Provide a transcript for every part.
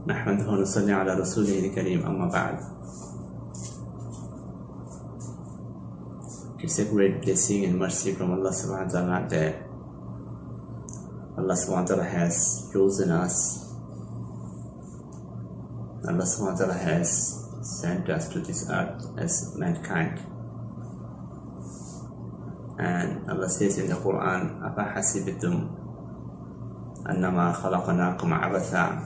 نحمده ونصلي على رسوله الكريم أما بعد. It's a great blessing and mercy from Allah subhanahu wa ta'ala that Allah subhanahu wa ta'ala has chosen us. Allah subhanahu wa ta'ala has sent us to this earth as mankind. And Allah says in the Quran, أَفَحَسِبْتُمْ أَنَّمَا خَلَقْنَاكُمْ عَبَثًا.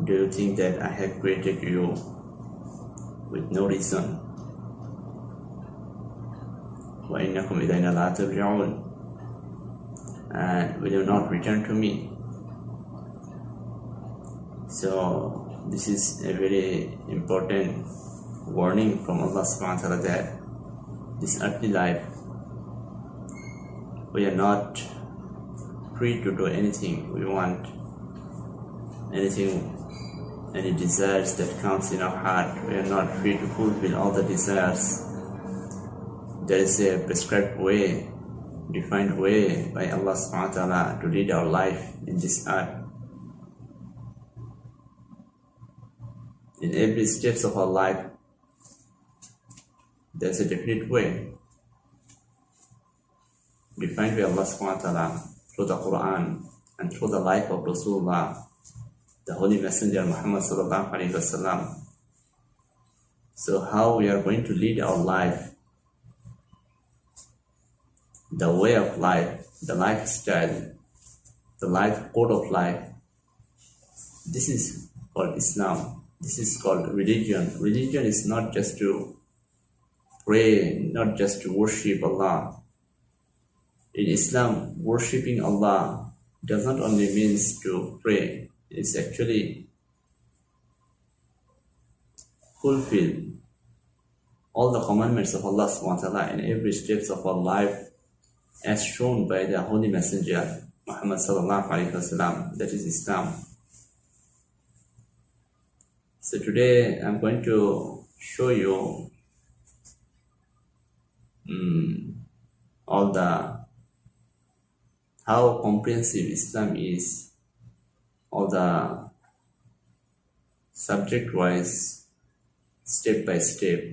Do you think that I have created you with no reason? وَإِنَّكُمْ إِلَيْنَا لَا تُرْجَعُونَ. And will you not return to me? So this is a very important warning from Allah subhanahu wa ta'ala that this earthly life, we are not free to do anything we want, anything, any desires that comes in our heart. We are not free to fulfill all the desires. There is a prescribed way, defined way by Allah subhanahu wa ta'ala to lead our life in this earth. In every steps of our life, there is a definite way defined by Allah subhanahu wa ta'ala through the Quran and through the life of Rasulullah, the Holy Messenger Muhammad sallallahu alaihi wasallam. So how we are going to lead our life, the way of life, the lifestyle, the life code of life, this is called Islam. This is called religion. Religion is not just to pray, not just to worship Allah. In Islam, worshipping Allah does not only means to pray. It's actually fulfill all the commandments of Allah subhanahu wa ta'ala in every steps of our life as shown by the Holy Messenger Muhammad sallallahu alaihi wasallam. That is Islam. So today I'm going to show you how comprehensive Islam is, all the subject-wise, step by step,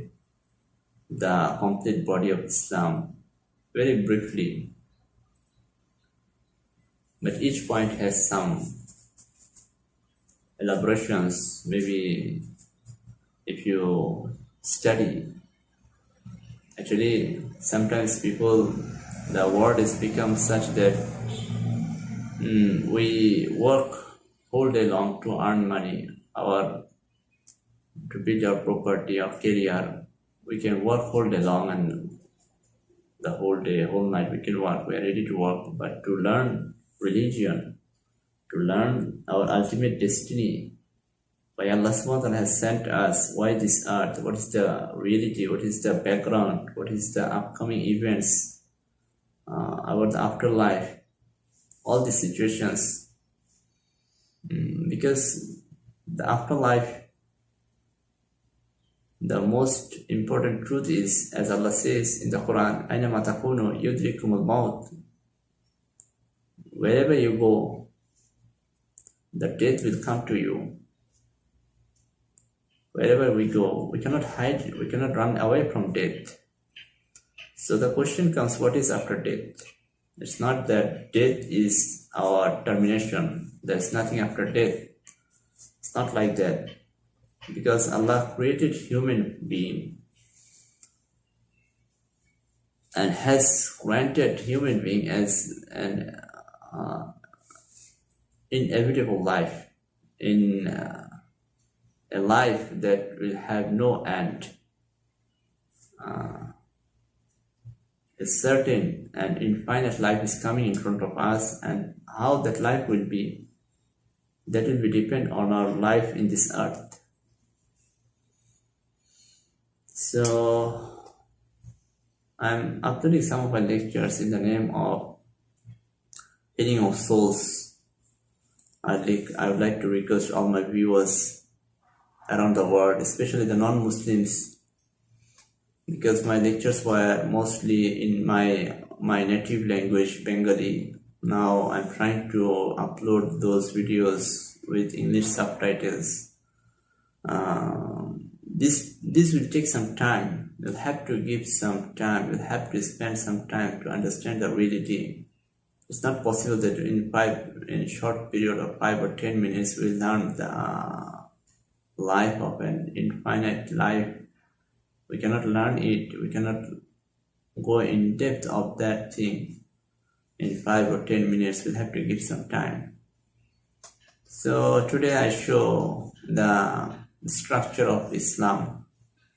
the complete body of Islam, very briefly. But each point has some elaborations. Maybe if you study, actually sometimes people, the world has become such that we work whole day long to earn money, to build our property, our career. We can work whole day long and the whole day, whole night we can work. We are ready to work, but to learn religion, to learn our ultimate destiny, why Allah subhanahu wa ta'ala has sent us, why this earth, what is the reality, what is the background, what is the upcoming events, about the afterlife, all these situations. Because the afterlife, the most important truth is, as Allah says in the Quran, أَيْنَمَا تَكُونُوا يُدْرِكُمُ الْمَوْتِ. Wherever you go, the death will come to you. Wherever we go, we cannot hide, we cannot run away from death. So the question comes, what is after death? It's not that death is our termination. There's nothing after death. It's not like that. Because Allah created human being and has granted human being as an inevitable life, in a life that will have no end. A certain and infinite life is coming in front of us, and how that life will be, that will be depend on our life in this earth. So I'm uploading some of my lectures in the name of healing of souls. I would like to request all my viewers around the world, especially the non-Muslims, because my lectures were mostly in my native language, Bengali. Now I'm trying to upload those videos with English subtitles. This will take some time. You'll have to give some time. You'll have to spend some time to understand the reality. It's not possible that in a short period of 5 or 10 minutes we'll learn the life of an infinite life. We cannot learn it. We cannot go in depth of that thing in 5 or 10 minutes. We'll have to give some time. So today I show the structure of Islam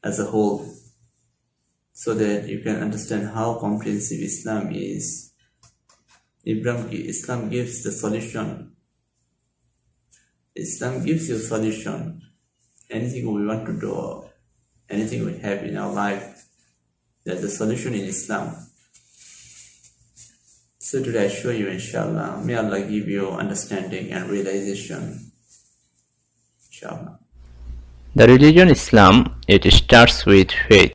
as a whole, so that you can understand how comprehensive Islam is. Islam gives the solution. Islam gives you solution. Anything we want to do, anything we have in our life, there's a solution in Islam. So today I show you, inshallah. May Allah give you understanding and realization, inshallah. The religion Islam, it starts with faith.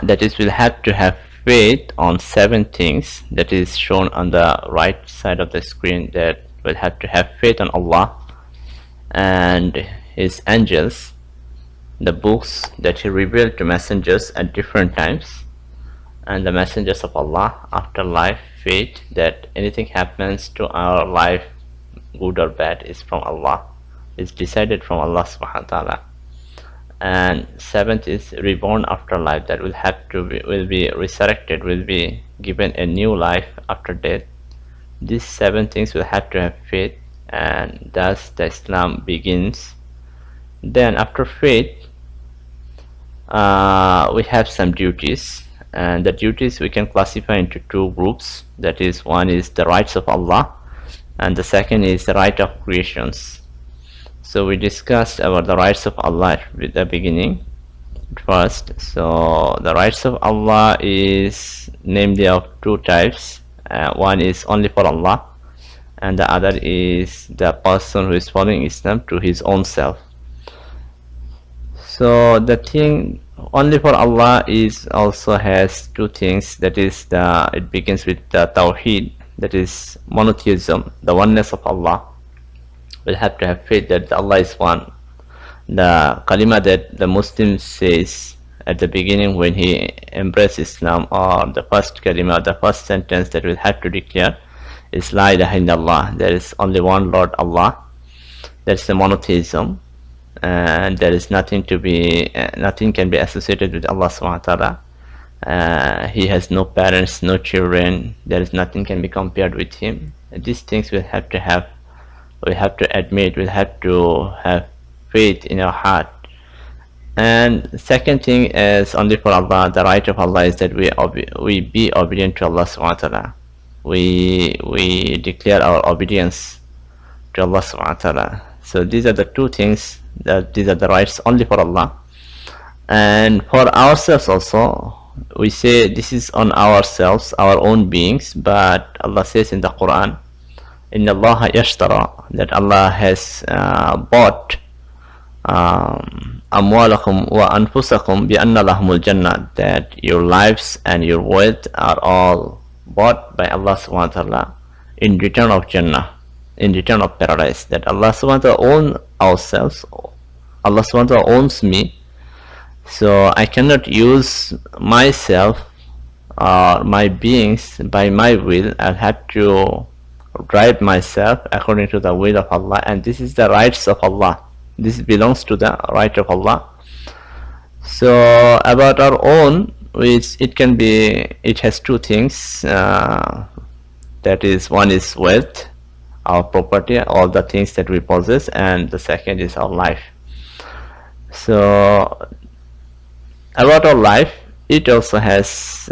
That is, we'll have to have faith on 7 things that is shown on the right side of the screen, that we'll have to have faith on Allah and His angels, the books that He revealed to messengers at different times, and the messengers of Allah, afterlife, faith that anything happens to our life, good or bad, is from Allah, is decided from Allah subhanahu wa ta'ala. And 7th is reborn afterlife, that will be resurrected, will be given a new life after death. These 7 things will have to have faith, and thus the Islam begins. Then after faith, we have some duties, and the duties we can classify into 2 groups. That is, one is the rights of Allah, and the second is the right of creations. So we discussed about the rights of Allah with the beginning first. So the rights of Allah is namely of 2 types. One is only for Allah, and the other is the person who is following Islam to his own self. So the thing only for Allah is also has 2 things. That is, it begins with the Tawheed, that is monotheism, the oneness of Allah. We'll have to have faith that Allah is one. The kalima that the Muslim says at the beginning when he embraces Islam, or the first kalima, the first sentence that we'll have to declare, is La ilaha illallah. There is only one Lord, Allah. That's the monotheism, and there is nothing can be associated with Allah subhanahu wa ta'ala. He has no parents, no children. There is nothing can be compared with Him. These things we have to admit, we have to have faith in our heart. And the second thing is only for Allah. The right of Allah is that we be obedient to Allah subhanahu wa ta'ala. We declare our obedience to Allah subhanahu wa ta'ala. So these are the 2 things, these are the rights only for Allah. And for ourselves also, we say this is on ourselves, our own beings, but Allah says in the Quran, Inna Allah yashtara, that Allah has bought amwalakum wa anfusakum bi anna lahumul jannah, that your lives and your wealth are all bought by Allah subhanahu wa ta'ala in return of Jannah, in return of paradise. That Allah subhanahu wa ta'ala owns ourselves, Allah subhanahu wa ta'ala owns me, so I cannot use myself or my beings by my will. I'll have to drive myself according to the will of Allah, and this is the rights of Allah. This belongs to the right of Allah. So about our own, which it has 2 things. That is, one is wealth, our property, all the things that we possess, and the second is our life. So about our life, it also has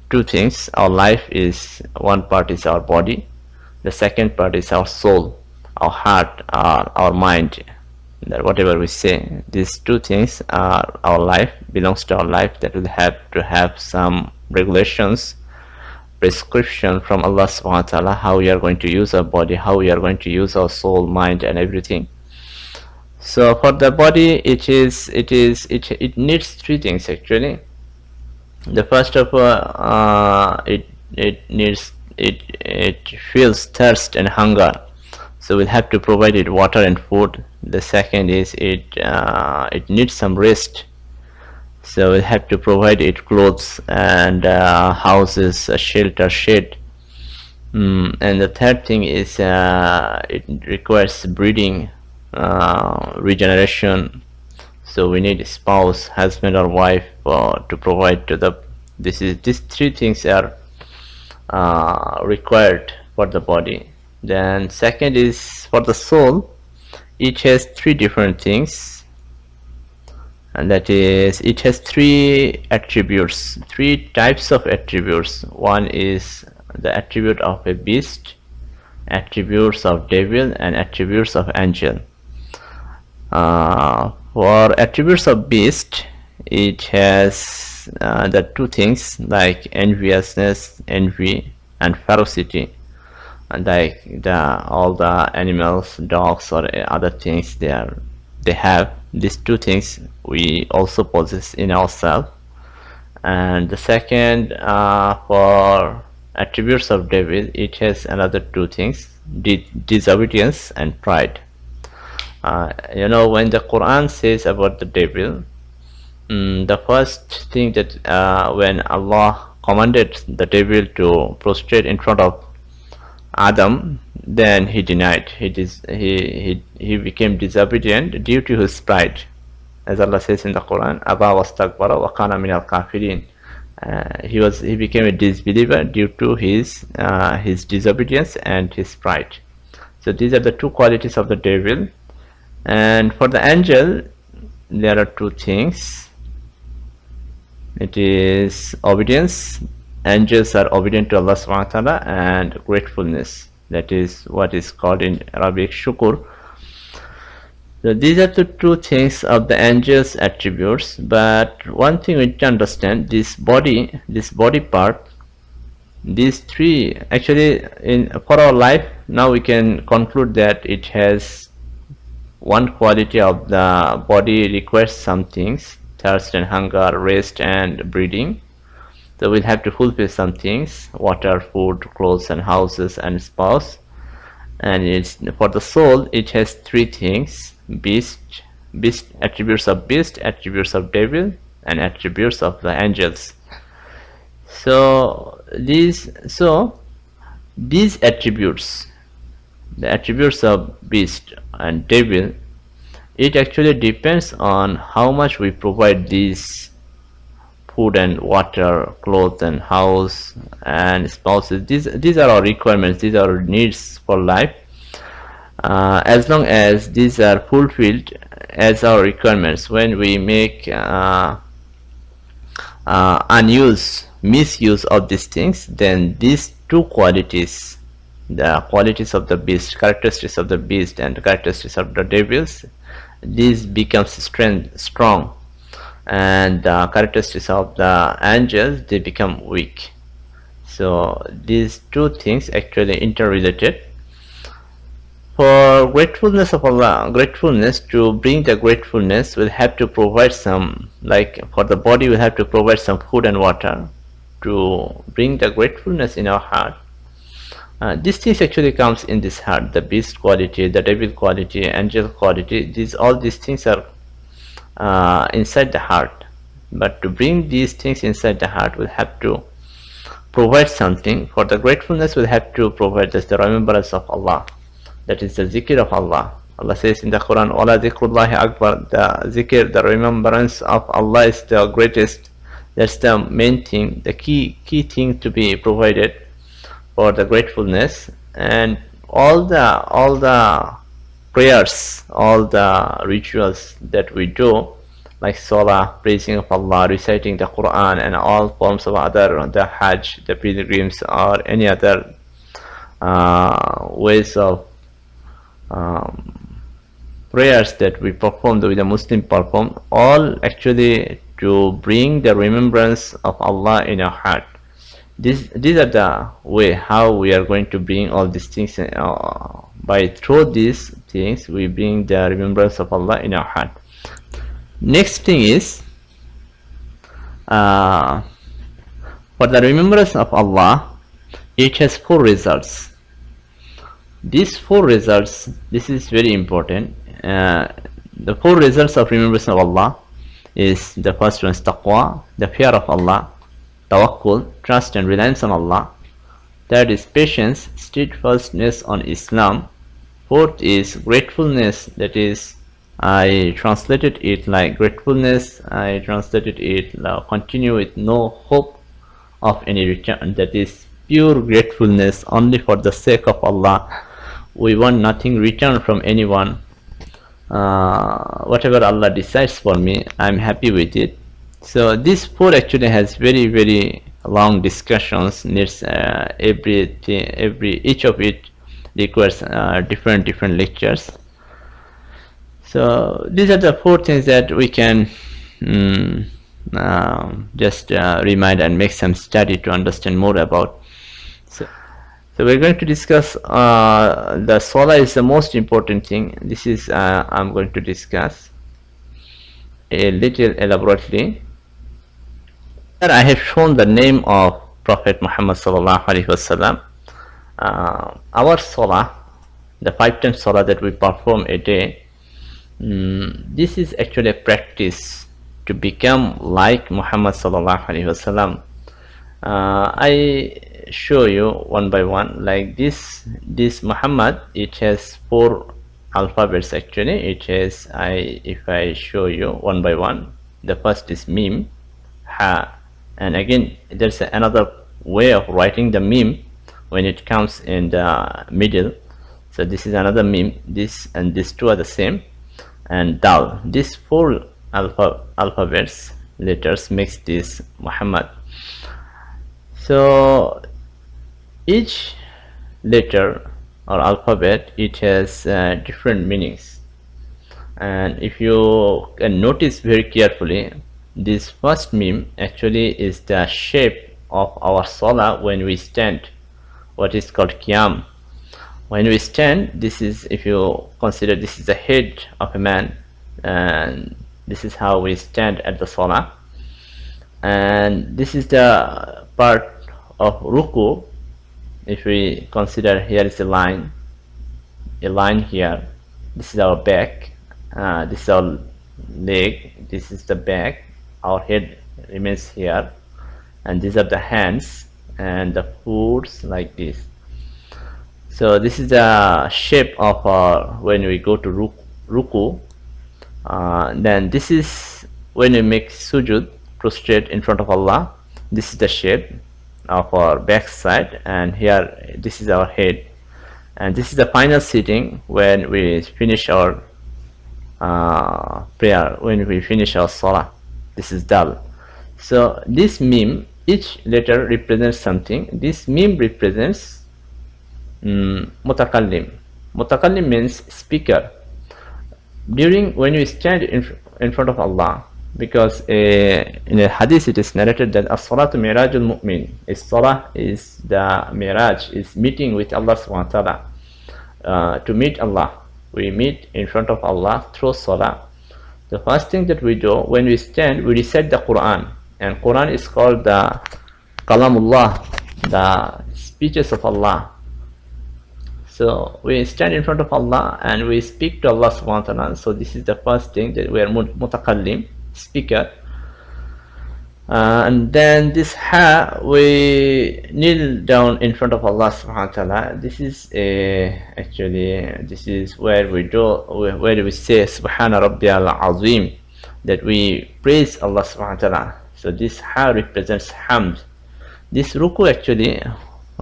2 things. Our life is, one part is our body, the second part is our soul, our heart, our mind, that whatever we say, these 2 things are our life, belongs to our life, that will have to have some regulations, prescription from Allah subhanahu wa ta'ala, how we are going to use our body, how we are going to use our soul, mind, and everything. So for the body, it needs 3 things actually. The first of all, it it feels thirst and hunger, so we'll have to provide it water and food. The second is it needs some rest, so we'll have to provide it clothes and houses, a shelter, shade. And the third thing is it requires breeding, regeneration. So we need a spouse, husband or wife, to provide to the. These three things are required for the body. Then second is for the soul. Each has three different things, and that is it has three attributes, three types of attributes. One is the attribute of a beast, attributes of devil, and attributes of angel. For attributes of beast, it has the two things like enviousness, envy, and ferocity. And like all the animals, dogs or other things, they have these two things we also possess in ourselves. And the second, for attributes of devil, it has another two things: disobedience and pride. When the Quran says about the devil, the first thing that when Allah commanded the devil to prostrate in front of Adam, then he denied. He became disobedient due to his pride, as Allah says in the Quran, "Aba wastakbara wa kana min al-kafirin." He became a disbeliever due to his disobedience and his pride. So these are the two qualities of the devil. And for the angel, there are two things. It is obedience. Angels are obedient to Allah subhanahu wa ta'ala, and gratefulness. That is what is called in Arabic shukur. So these are the two things of the angels' attributes. But one thing we need to understand: this body part, these three actually for our life. Now we can conclude that it has one quality of the body requires some things: thirst and hunger, rest and breeding. So we'll have to fulfill some things: water, food, clothes and houses and spouse. And it's for the soul, it has three things: beast, attributes of beast, attributes of devil, and attributes of the angels. So these attributes, the attributes of beast and devil, it actually depends on how much we provide these food and water, clothes and house and spouses. These are our requirements, these are our needs for life. As long as these are fulfilled as our requirements, when we make misuse of these things, then these two qualities, the qualities of the beast, characteristics of the beast and characteristics of the devils, these becomes strong, and the characteristics of the angels, they become weak. So these two things actually interrelated. For gratefulness of Allah, to bring the gratefulness, we'll have to provide some, like for the body, we'll have to provide some food and water to bring the gratefulness in our heart. These things actually comes in this heart: the beast quality, the devil quality, angel quality. All these things are inside the heart. But to bring these things inside the heart, we'll have to provide something. For the gratefulness, we'll have to provide just the remembrance of Allah. That is the zikr of Allah. Allah says in the Quran, "Wala zikrullahi akbar." The zikr, the remembrance of Allah, is the greatest. That's the main thing, the key thing to be provided for the gratefulness. And all the prayers, all the rituals that we do, like salah, praising of Allah, reciting the Quran, and all forms of the Hajj, the pilgrims, or any other ways of prayers that we perform, that the Muslim perform, all actually to bring the remembrance of Allah in our heart. These are the way how we are going to bring all these things. Through these things, we bring the remembrance of Allah in our heart. Next thing is, for the remembrance of Allah, it has four results. These four results, this is very important. The four results of remembrance of Allah is, the first one is taqwa, the fear of Allah; tawakkul, trust and reliance on Allah; third is patience, steadfastness on Islam; fourth is gratefulness, that is, I translated it like gratefulness, I translated it continue with no hope of any return, that is pure gratefulness only for the sake of Allah. We want nothing return from anyone. Whatever Allah decides for me, I'm happy with it. So this four actually has very long discussions, needs each of it requires different lectures. So these are the four things that we can just remind and make some study to understand more about. So we're going to discuss the Salah is the most important thing. This is I'm going to discuss a little elaborately. Here I have shown the name of Prophet Muhammad sallallahu alaihi wasallam. Our Salah, the 5 times Salah that we perform a day, this is actually a practice to become like Muhammad sallallahu alaihi wasallam. I show you one by one, like this Muhammad, it has 4 alphabets actually. It has, if I show you one by one, the first is mim, ha, and again there's another way of writing the mim when it comes in the middle. So this is another mim, this and these two are the same, and dal. These 4 alphabets letters makes this Muhammad. So each letter or alphabet, it has different meanings, and if you can notice very carefully, this first meme actually is the shape of our salah when we stand, what is called qiyam. When we stand, this is, if you consider, this is the head of a man, and this is how we stand at the salah. And this is the part of ruku. If we consider, here is a line here, this is our back, this is our leg, this is the back, our head remains here, and these are the hands and the foots like this. So this is the shape of our, when we go to ruku. Then this is when we make sujud, prostrate in front of Allah. This is the shape of our back side, and here this is our head, and this is the final sitting when we finish our prayer, when we finish our salah. This is dal. So this meme, each letter represents something. This meme represents mutakallim. Mutakallim means speaker. During, when you stand in front of Allah, because in a hadith it is narrated that as-salatu mi'rajul mu'min, as-salah is the miraj, is meeting with Allah subhanahu wa ta'ala. To meet Allah, we meet in front of Allah through salah. The first thing that we do when we stand, we recite the Quran, and Quran is called the kalamullah, the speeches of Allah. So we stand in front of Allah and we speak to Allah subhanahu wa ta'ala. So this is the first thing, that we are mutakallim, speaker. And then this ha, we kneel down in front of Allah subhanahu wa ta'ala. This is actually, this is where we do, where we say subhana rabbiyal azim, that we praise Allah subhanahu wa ta'ala. So this ha represents hamd. This ruku actually,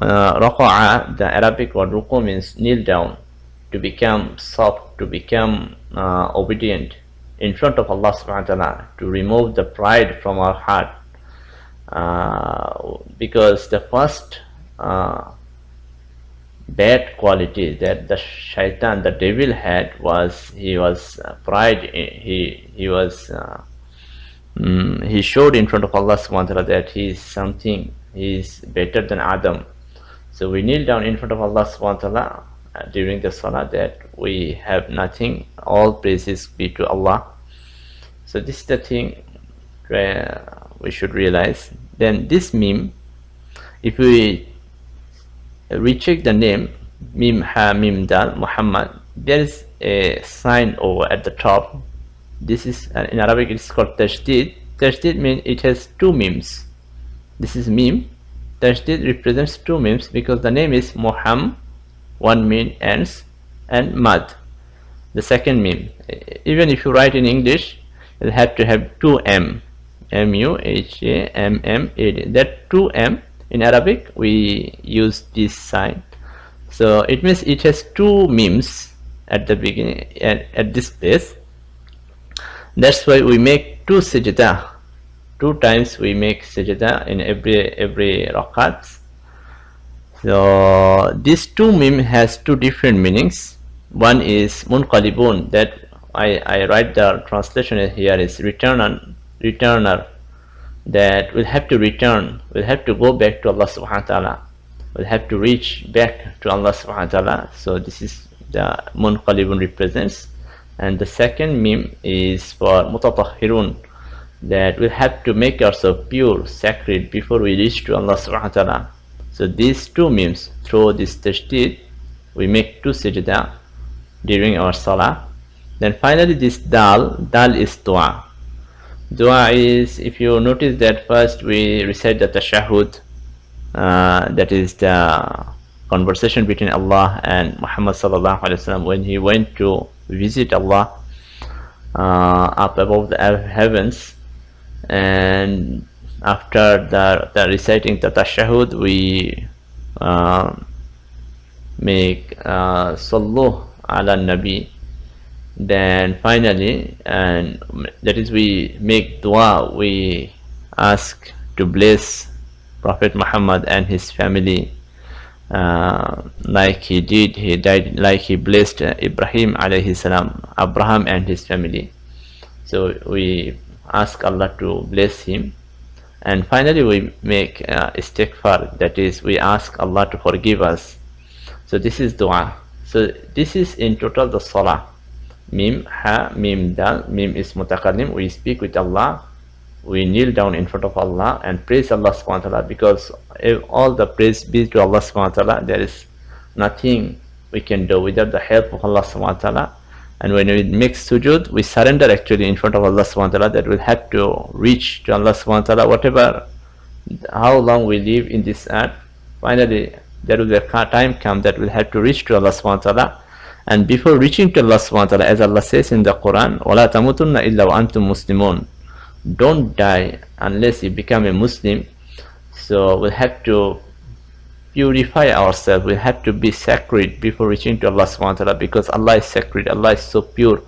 raqa'a, the Arabic word ruku means kneel down, to become soft, to become obedient in front of Allah subhanahu wa ta'ala, to remove the pride from our heart. Because the first bad quality that the shaitan, the devil had, was he was pride. He was he showed in front of Allah subhanahu wa ta'ala that he is something, he is better than Adam. So we kneel down in front of Allah subhanahu wa ta'ala during the salah, that we have nothing, all praises be to Allah. So this is the thing where we should realize. Then this meme, if we we check the name Mim Ha Mim Dal Muhammad, there is a sign over at the top. This is in Arabic it's called tashdid. Tashdid means it has two mims. This is mim. Tashdid represents two mims because the name is Muhammad, one mim ends, and Mad, the second mim. Even if you write in English, you'll have to have two M, Muhammad. That two M in Arabic we use this sign. So it means it has two mims at the beginning at this place. That's why we make two sajda. Two times we make sajda in every rakat. So this two mim has two different meanings. One is munqalibun, that I write the translation here is returner, that will have to return, will have to go back to Allah subhanahu wa ta'ala, will have to reach back to Allah subhanahu wa ta'ala. So this is the munqalibun represents. And the second mim is for mutatahhirun, that we have to make ourselves pure, sacred before we reach to Allah subhanahu wa ta'ala. So these two mims, through this tashdid, we make two sajda during our salah. Then finally this dal is dua. Dua is, if you notice that first we recite the tashahhud, that is the conversation between Allah and Muhammad sallallahu alaihi wasallam when he went to visit Allah up above the heavens. And after the reciting the tashahhud, we make sallu ala nabi. Then finally, and that is we make dua, we ask to bless Prophet Muhammad and his family, like he died like he blessed Ibrahim alayhi salam, Abraham and his family. So we ask Allah to bless him. And finally we make istighfar, that is we ask Allah to forgive us. So this is dua. So this is in total the salah. Mim ha mim dal. Mim is mutakallim, we speak with Allah, we kneel down in front of Allah and praise Allah subhanahu wa ta'ala, because if all the praise be to Allah subhanahu wa ta'ala, there is nothing we can do without the help of Allah subhanahu wa ta'ala. And when we make sujood, we surrender actually in front of Allah subhanahu wa ta'ala, that we'll have to reach to Allah subhanahu wa ta'ala, whatever, how long we live in this earth. Finally there will be a time come that we'll have to reach to Allah subhanahu wa ta'ala. And before reaching to Allah subhanahu wa ta'ala, as Allah says in the Quran, وَلَا تَمُوتُنَّ إِلَّا وَأَنْتُم مُسْلِمُونَ, don't die unless you become a Muslim. So we'll have to purify ourselves, we have to be sacred before reaching to Allah subhanahu wa ta'ala, because Allah is sacred, Allah is so pure.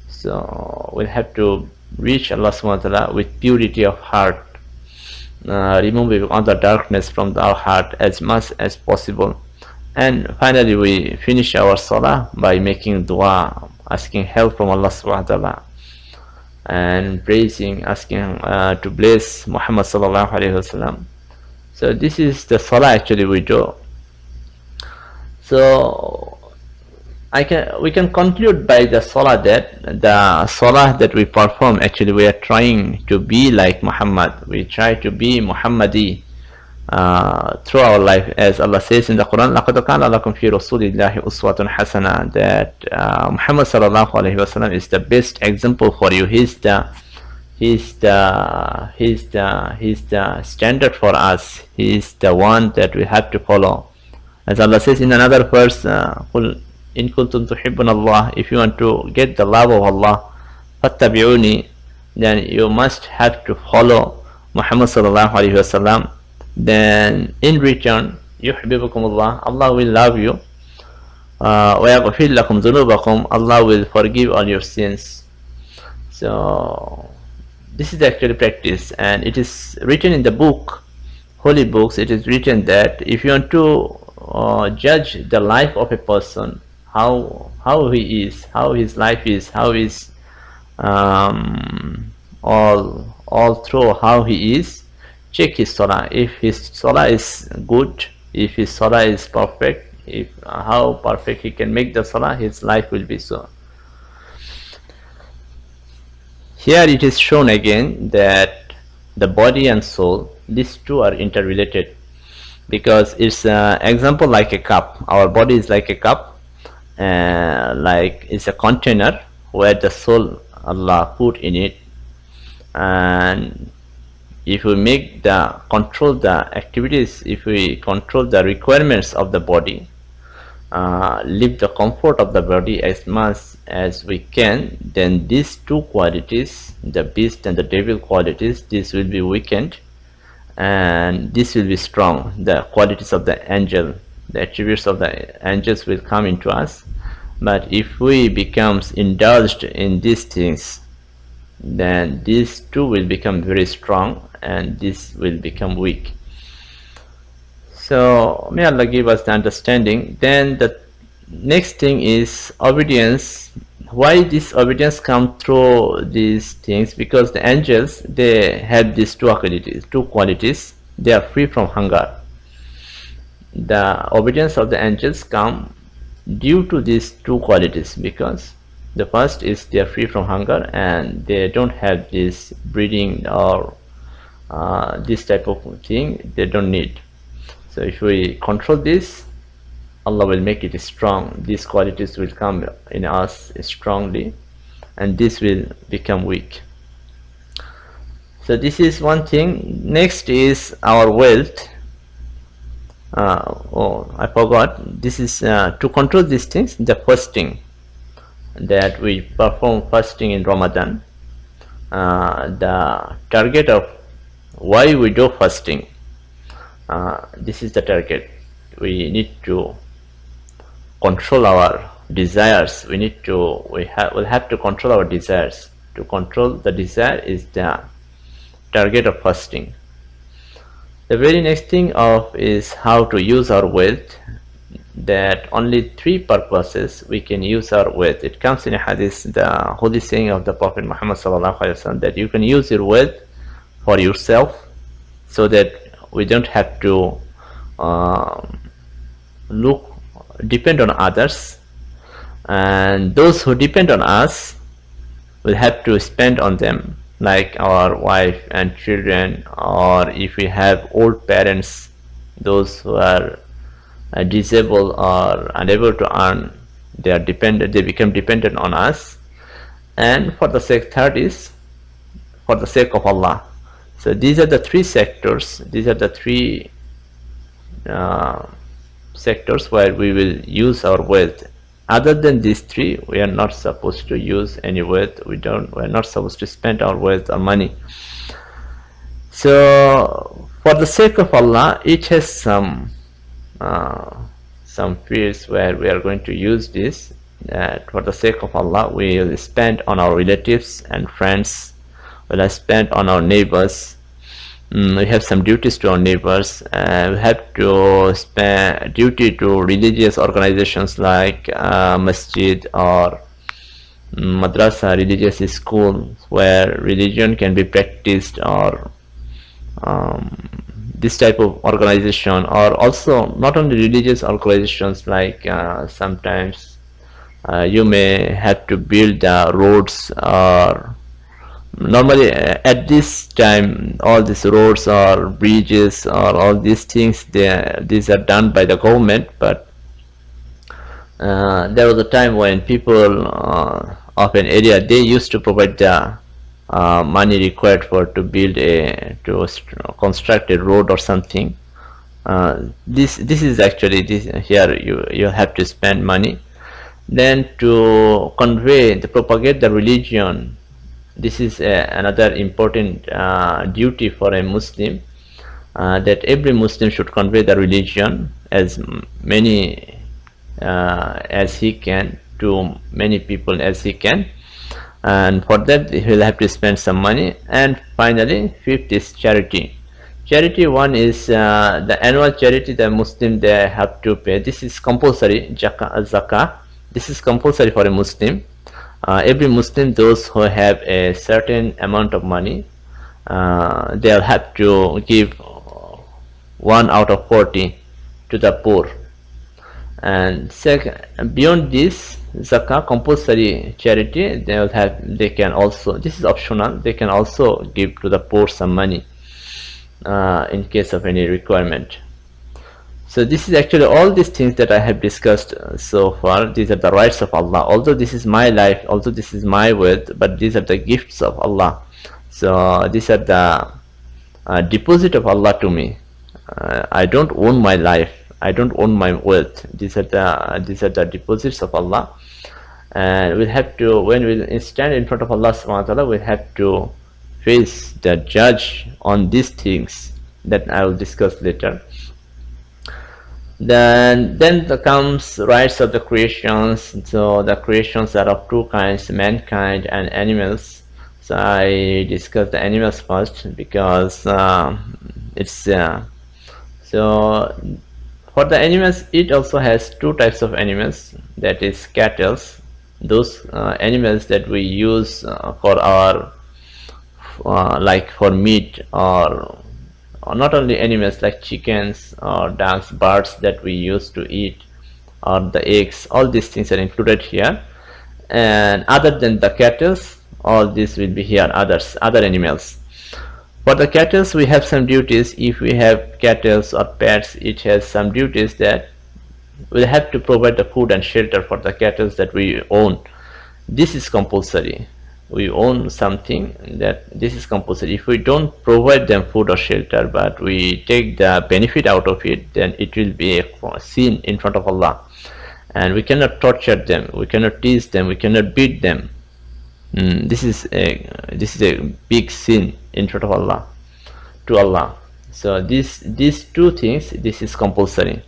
So we'll have to reach Allah subhanahu wa ta'ala with purity of heart, removing all the darkness from our heart as much as possible. And finally we finish our salah by making dua, asking help from Allah subhanahu wa ta'ala, and praising, asking to bless Muhammad sallallahu alaihi wasallam. So this is the salah actually we do. So we can conclude by the salah that the salah that we perform, actually we are trying to be like Muhammad, we try to be Muhammadi through our life, as Allah says in the Quran, لَقَدْ كَانَ لَكُمْ فِي رَسُولِ اللَّهِ أُسْوَةٌ حَسَنَةٌ, that Muhammad sallallahu alaihi wasallam is the best example for you. He's the standard for us. He's the one that we have to follow. As Allah says in another verse, قُلْ إِن كُنْتُمْ تُحِبُّونَ اللَّهِ, if you want to get the love of Allah, فَاتَّبِعُونِي, then you must have to follow Muhammad sallallahu alaihi wasallam. Then in return, يُحْبِبُكُمُ اللَّهِ, Allah will love you. وَيَغْفِرْ لَكُمْ ذُنُوبَكُمْ, Allah will forgive all your sins. So this is actually practice, and it is written in the book, holy books. It is written that if you want to judge the life of a person, how he is, how his life is, how is all through how he is, check his salah. If his salah is good, if his salah is perfect, if how perfect he can make the salah, his life will be so. Here it is shown again that the body and soul, these two are interrelated. because it's example like a cup. Our body is like a cup, like it's a container where the soul Allah put in it. And if we make the control the activities, if we control the requirements of the body, live the comfort of the body as much as we can, then these two qualities, the beast and the devil qualities, this will be weakened, and this will be strong. The qualities of the angel, the attributes of the angels will come into us. But if we becomes indulged in these things, then these two will become very strong and this will become weak. So may Allah give us the understanding. Then the next thing is obedience. Why this obedience come through these things? Because the angels, they have these two qualities. They are free from hunger. The obedience of the angels come due to these two qualities, because the first is they are free from hunger and they don't have this breeding or this type of thing they don't need. So if we control this, Allah will make it strong. These qualities will come in us strongly and this will become weak. So this is one thing. Next is our wealth. I forgot. This is to control these things, the fasting that we perform fasting in Ramadan. The target of why we do fasting, this is the target. We need to control our desires. We'll have to control our desires. To control the desire is the target of fasting. The very next thing is how to use our wealth. That only three purposes we can use our wealth. It comes in a hadith, the holy saying of the Prophet Muhammad sallallahu alaihi wasallam, that you can use your wealth for yourself, so that we don't have to depend on others, and those who depend on us will have to spend on them, like our wife and children, or if we have old parents, those who are disabled or unable to earn, they become dependent on us. And for the third is for the sake of Allah. So these are the three sectors. These are the three sectors where we will use our wealth. Other than these three, we are not supposed to use any wealth. We are not supposed to spend our wealth or money. So for the sake of Allah, each has some fields where we are going to use this. For the sake of Allah, we will spend on our relatives and friends. We'll spend on our neighbors. We have some duties to our neighbors. We have to spend duty to religious organizations like masjid or madrasa, religious school, where religion can be practiced, or this type of organization. Or also not only religious organizations, like sometimes you may have to build roads, or normally at this time all these roads or bridges or all these things, these are done by the government. But there was a time when people of an area, they used to provide the money required to build to construct a road or something. This is actually here you have to spend money. Then to propagate the religion, this is another important duty for a Muslim, that every Muslim should convey the religion as many as he can, to many people as he can, and for that he will have to spend some money. And finally, fifth is charity. One is the annual charity the Muslim, they have to pay. This is compulsory. Zakah, this is compulsory for a Muslim. Every Muslim, those who have a certain amount of money, they'll have to give 1 out of 40 to the poor. And second, beyond this zakah compulsory charity, they can also, this is optional, they can also give to the poor some money in case of any requirement. So this is actually all these things that I have discussed so far. These are the rights of Allah. Although this is my life, although this is my wealth, but these are the gifts of Allah. So these are the deposit of Allah to me. I don't own my life. I don't own my wealth. These are the deposits of Allah, and we'll have to, when we stand in front of Allah subhanahu wa ta'ala, we'll have to face the judge on these things that I will discuss later. Then there comes rights of the creations. So the creations are of two kinds, mankind and animals. So I discuss the animals first because it's so for the animals, it also has two types of animals, that is cattle, those animals that we use for our like for meat, or not only animals like chickens or ducks, birds that we used to eat, or the eggs. All these things are included here. And other than the cattle, all this will be here, other animals. For the cattle, we have some duties. If we have cattle or pets, it has some duties that we'll have to provide the food and shelter for the cattle that we own. This is compulsory. We own something, that this is compulsory. If we don't provide them food or shelter, but we take the benefit out of it, then it will be a sin in front of Allah. And we cannot torture them, we cannot tease them, we cannot beat them. This is a big sin in front of Allah, to Allah. So these two things, this is compulsory.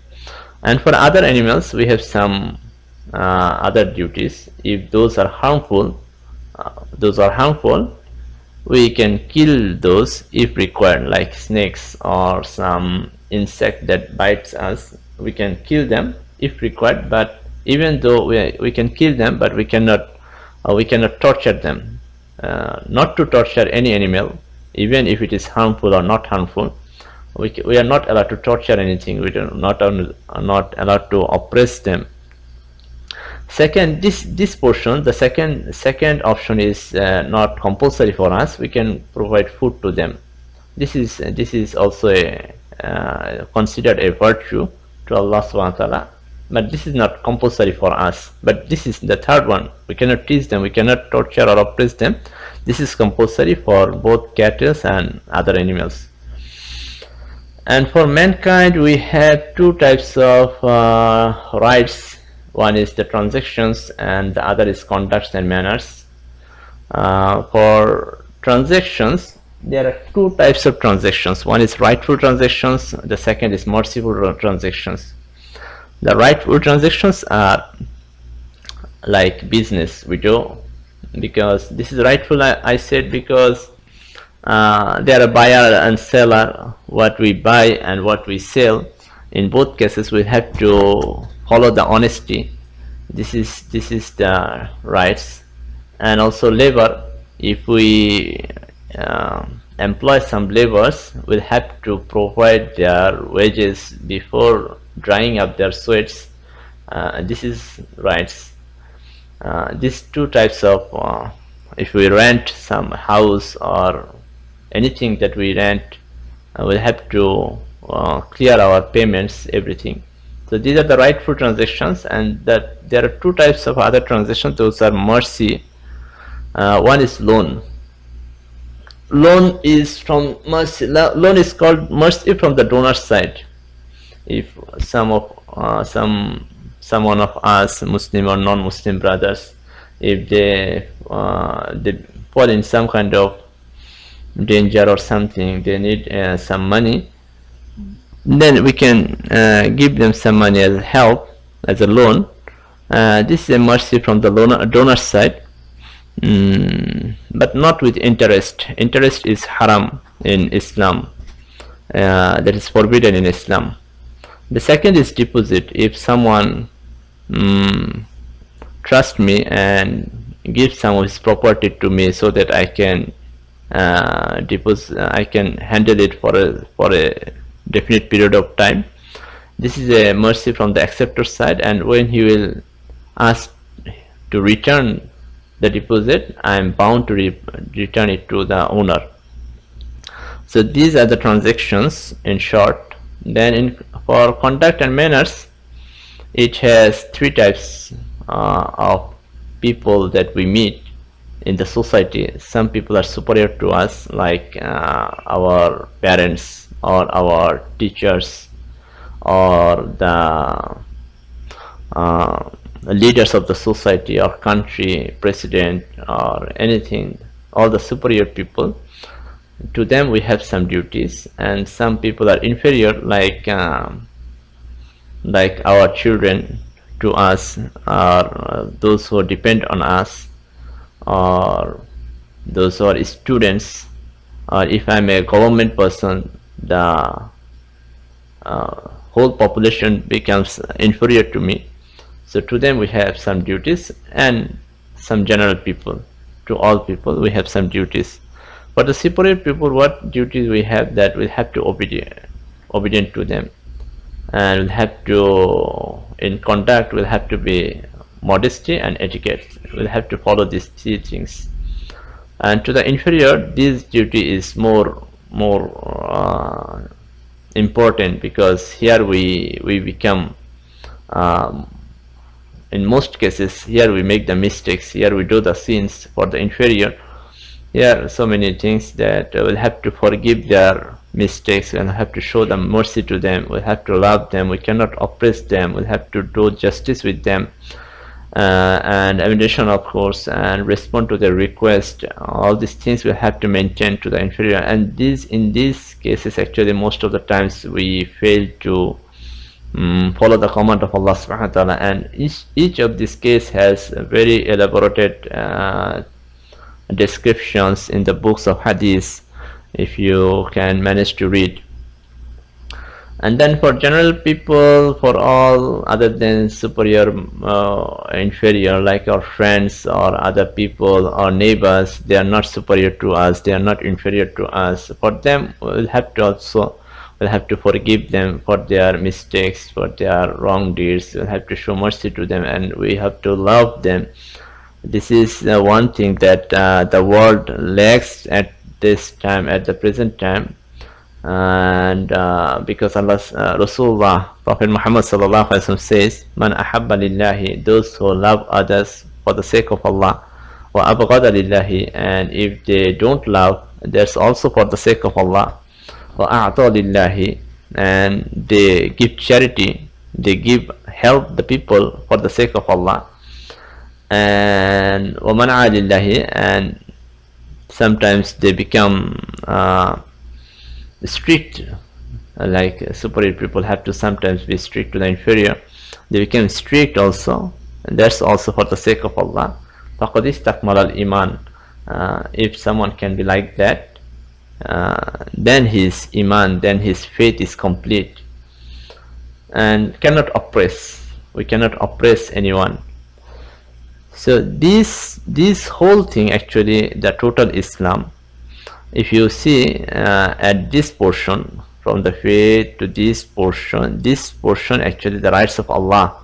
And for other animals, we have some other duties. If those are harmful, we can kill those if required, like snakes or some insect that bites us. We can kill them if required, but even though we can kill them, but we cannot torture them. Not to torture any animal, even if it is harmful or not harmful. We are not allowed to torture anything. We are not allowed to oppress them. Second, this portion, the second option is not compulsory for us. We can provide food to them. This is also considered a virtue to Allah subhanahu wa ta'ala, but this is not compulsory for us. But this is the third one. We cannot tease them, we cannot torture or oppress them. This is compulsory for both cattle and other animals. And for mankind, we have two types of rights. One is the transactions, and the other is conducts and manners. For transactions, there are two types of transactions. One is rightful transactions, the second is merciful transactions. The rightful transactions are like business we do, because this is rightful, I said, because there are buyer and seller. What we buy and what we sell, in both cases we have to follow the honesty. This is the rights. And also labor, if we employ some laborers, we'll have to provide their wages before drying up their sweats. This is rights. These two types of if we rent some house or anything that we rent, we'll have to clear our payments, everything. So these are the rightful transactions. And that there are two types of other transactions. Those are mercy. One is loan. Loan is from mercy. Loan is called mercy from the donor's side. If someone of us, Muslim or non-Muslim brothers, if they fall in some kind of danger or something, they need some money, then we can give them some money as help, as a loan. This is a mercy from the donor's side, but not with interest. Interest is haram in Islam. That is forbidden in Islam. The second is deposit. If someone trusts me and gives some of his property to me so that I can I can handle it for a definite period of time, this is a mercy from the acceptor's side. And when he will ask to return the deposit, I am bound to return it to the owner. So these are the transactions in short. Then For conduct and manners, it has three types of people that we meet in the society. Some people are superior to us, like our parents or our teachers or the leaders of the society or country, president or anything, all the superior people. To them we have some duties, and some people are inferior, like our children to us, or those who depend on us, or those who are students, or if I'm a government person, the whole population becomes inferior to me. So to them we have some duties, and some general people, to all people we have some duties. For the superior people, what duties we have? That we have to obedient to them, and we'll have to, in conduct we'll have to be modesty and etiquette. We'll have to follow these three things. And to the inferior, this duty is more important, because here we become, in most cases here we make the mistakes, here we do the sins. For the inferior, here so many things that we'll have to forgive their mistakes, and have to show them mercy to them, we'll have to love them, we cannot oppress them, we'll have to do justice with them, and amendation of course, and respond to their request. All these things we have to maintain to the inferior, and in these cases actually most of the times we fail to follow the command of Allah subhanahu wa ta'ala. And each of these case has very elaborated descriptions in the books of hadith, if you can manage to read. And then for general people, for all other than superior, inferior, like our friends or other people or neighbors, they are not superior to us, they are not inferior to us. For them we'll have to forgive them for their mistakes, for their wrong deeds. We'll have to show mercy to them, and we have to love them. This is one thing that the world lacks at this time, at the present time. And because Allah's Rasulullah, Prophet Muhammad sallallahu alaihi wasallam says, "Man ahabba lillahi," those who love others for the sake of Allah, wa abghada lillahi, and if they don't love, that's also for the sake of Allah, wa a'ta lillahi, and they give charity, they give help the people for the sake of Allah, and wa man'a lillahi, and sometimes they become strict, like superior people have to sometimes be strict to the inferior, they become strict also, and that's also for the sake of Allah. faqad istakmala al-iman. If someone can be like that, then his iman, then his faith is complete, and cannot oppress, we cannot oppress anyone. So this whole thing, actually the total Islam, if you see at this portion, from the faith to this portion actually the rights of Allah,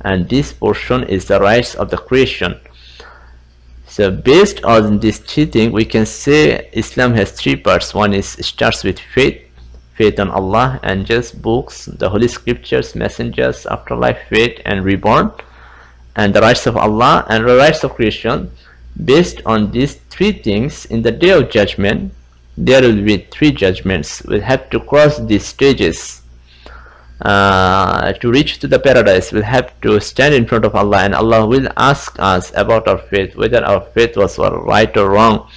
and this portion is the rights of the creation. So based on this three things, we can say Islam has three parts. One is starts with faith on Allah and just books, the holy scriptures, messengers, afterlife, faith and reborn, and the rights of Allah and the rights of creation. Based on these three things, in the day of judgment there will be three judgments. We'll have to cross these stages to reach to the paradise. We'll have to stand in front of Allah, and Allah will ask us about our faith, whether our faith was right or wrong,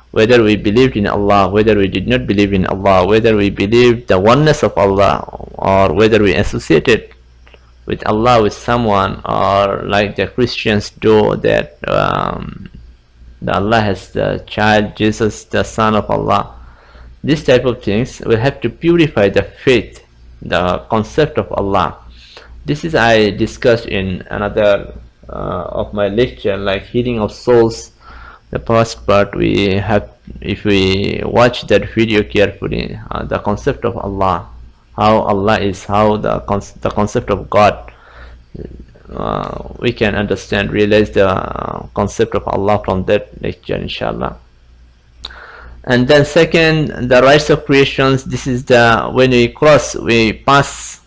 whether we believed in Allah, whether we did not believe in Allah, whether we believed the oneness of Allah, or whether we associated with Allah with someone, or like the Christians do, that Allah has the child, Jesus the son of Allah. This type of things will have to purify the faith, the concept of Allah. This is I discussed in another of my lecture, like healing of souls. The first part we have, if we watch that video carefully, the concept of Allah, how Allah is, how the concept of God, we can understand, realize the concept of Allah from that lecture, inshallah. And then second, the rights of creations. This is the, when we pass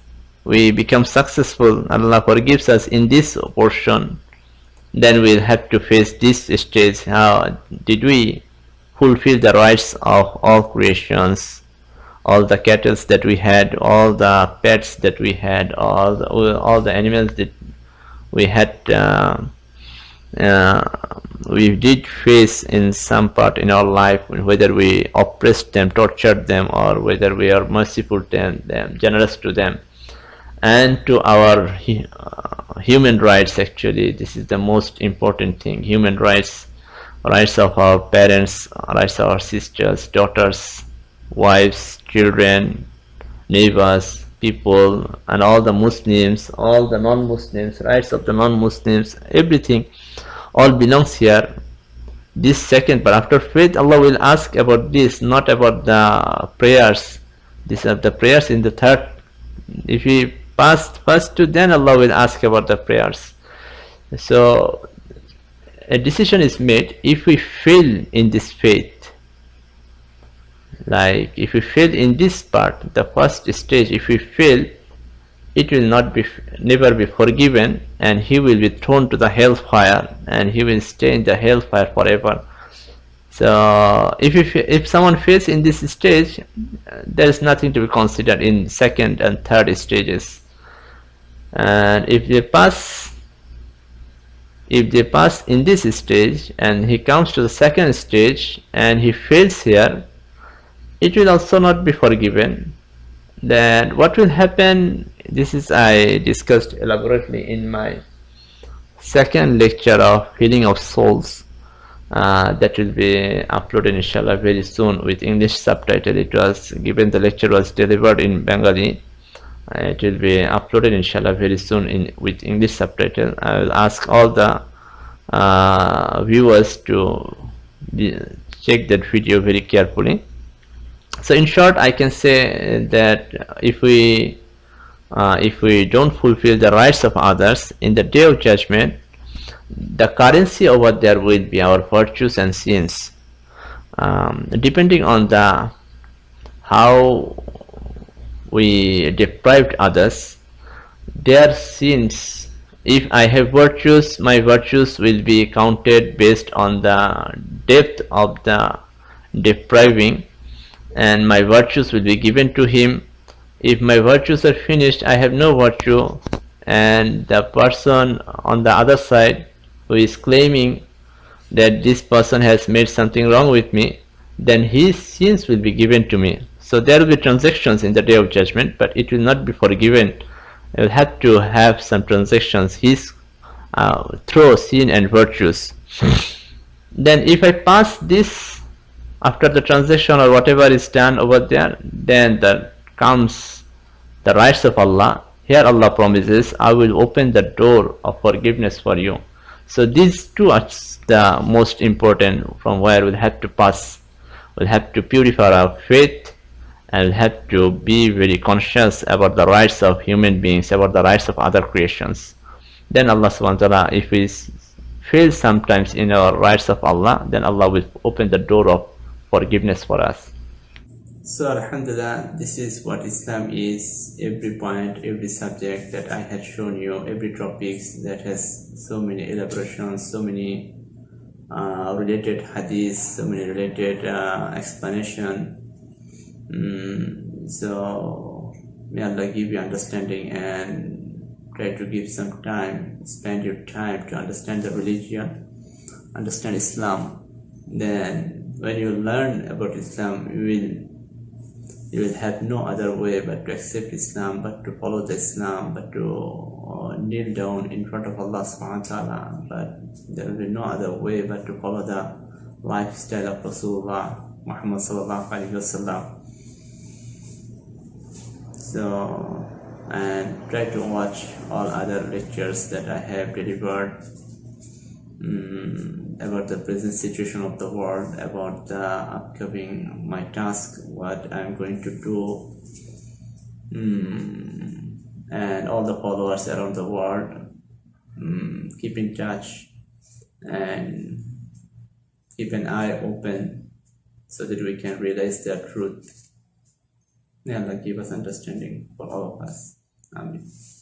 we become successful, Allah forgives us in this portion, then we'll have to face this stage. How did we fulfill the rights of all creations, all the cattle that we had, all the pets that we had, all the animals that we had, uh, we did face in some part in our life, whether we oppressed them, tortured them, or whether we are merciful to them, generous to them. And to our human rights, actually this is the most important thing. Human rights, rights of our parents, rights of our sisters, daughters, wives, children, neighbors, people, and all the Muslims, all the non-Muslims, rights of the non-Muslims, everything all belongs here. This second part, after faith, Allah will ask about this, not about the prayers. These are the prayers in the third. If we pass first two, then Allah will ask about the prayers. So a decision is made. If we fail in this faith, like if we fail in this part, the first stage, if we fail, it will never be forgiven, and he will be thrown to the hellfire, and he will stay in the hellfire forever. So if someone fails in this stage, there is nothing to be considered in second and third stages. And if they pass in this stage and he comes to the second stage and he fails here, it will also not be forgiven. Then what will happen, this is I discussed elaborately in my second lecture of healing of souls, that will be uploaded inshallah very soon with English subtitle. It was given, the lecture was delivered in Bengali. It will be uploaded inshallah very soon with English subtitle. I will ask all the viewers to check that video very carefully. So in short, I can say that if we don't fulfill the rights of others, in the day of judgment, the currency over there will be our virtues and sins. Depending on how we deprived others, their sins, if I have virtues, my virtues will be counted based on the depth of the depriving, and my virtues will be given to him. If my virtues are finished, I have no virtue, and the person on the other side who is claiming that this person has made something wrong with me, then his sins will be given to me. So there will be transactions in the day of judgment, but it will not be forgiven. I will have to have some transactions, his through sin and virtues. Then if I pass this after the transaction or whatever is done over there, then there comes the rights of Allah. Here Allah promises, I will open the door of forgiveness for you. So these two are the most important, from where we'll have to pass. We'll have to purify our faith, and we'll have to be very conscious about the rights of human beings, about the rights of other creations. Then Allah subhanahu wa ta'ala, if we fail sometimes in our rights of Allah, then Allah will open the door of forgiveness for us. So alhamdulillah, this is what Islam is. Every point, every subject that I had shown you, every topic that has so many elaborations, so many related hadiths, so many related explanation. So may Allah give you understanding, and try to give some time, spend your time to understand the religion, understand Islam. Then when you learn about Islam, you will have no other way but to accept Islam, but to follow the Islam, but to kneel down in front of Allah subhanahu wa ta'ala. But there will be no other way but to follow the lifestyle of Rasulullah Muhammad sallallahu alaihi wasallam. So, and try to watch all other lectures that I have delivered about the present situation of the world, about the upcoming my task, what I'm going to do, and all the followers around the world. Keep in touch and keep an eye open so that we can realize the truth. May Allah give us understanding for all of us. Amin.